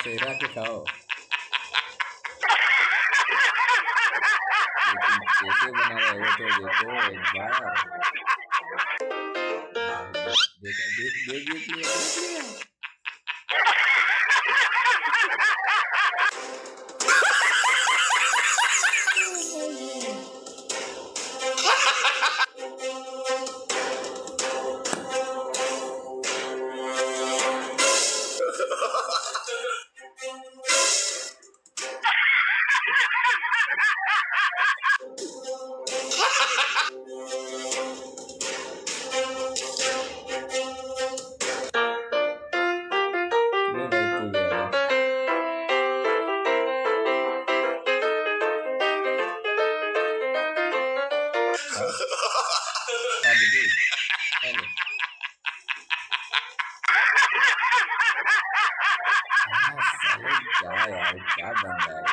सेरा के खाओ कैसे बना रहे हो तो देखो एक बार देख क्या यार क्या बन रहा है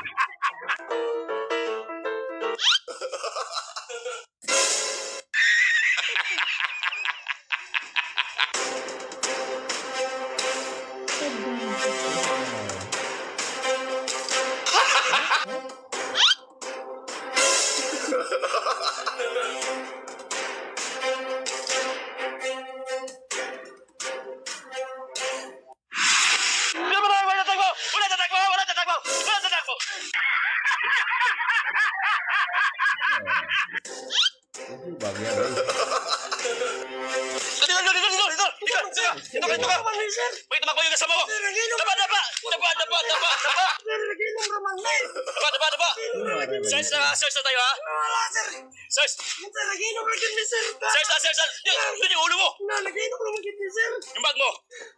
Search na tayo ha? Wala, sir. Search! Sir, nag-inom lang yun ni sir. Search! Yun yung ulo mo! Nag-inom lang yun ni sir. Yung bag mo!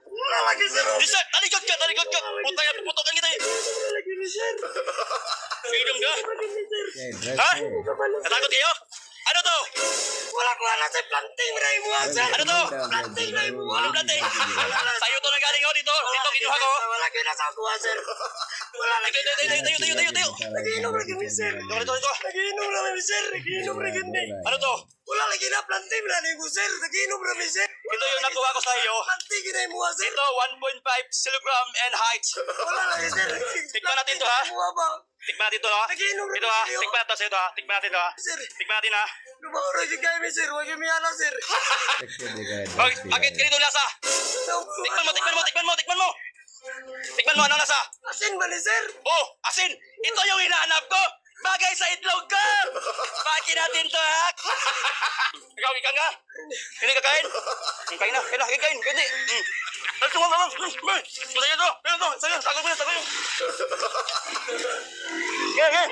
Wala lagi, sir. Di sir! Talikod ka! Puta nga, puputokan kita eh! Wala lagi ni sir. Freedom ka? Wala lagi ni sir. Ha? Natakot kayo? Ano to? Wala ko alam, sir. Planting na imuha, sir. Ano to? Planting na imuha. Ano planting? Sa'yo to lang galing oh dito. Dito kinuha ko. Wala kayo nasa kuha, sir. Wala lagi. Tayo. Nagiinom lagi kami, sir. Dito. Nagiinom lang kami, sir. Nagiinom lagi kami. Ano to? Wala lagi na planting na ko, sir. Nagiinom kami, sir. Ito yung nakuha ko sa iyo. Planting na mo, sir. Ito, 1.5 kilogram and height. Wala lagi, sir. Tikman natin to, ha? Kuha ba? Tikman natin to, ha? Nagiinom Ito, ha? kayo. Tikman natin to, ito, ha? Tikman natin to, ha? Sir, Tikman natin, ha? lumahuro yung kami, sir. Huwag yung miyala, sir. Bakit ganito lasa? Tikman mo. Tikman mo, ano lasa? Asin ba ni, sir? Oh, asin! Ito yung hinahanap ko! Bagay sa itlog ko! Bakit natin to, ha? Ikaw, ikan ka? Hindi ka kain? Kain na, kain. Hindi. Ito mo. Sa'yo to. Sa'yo. Tago mo. Yeah.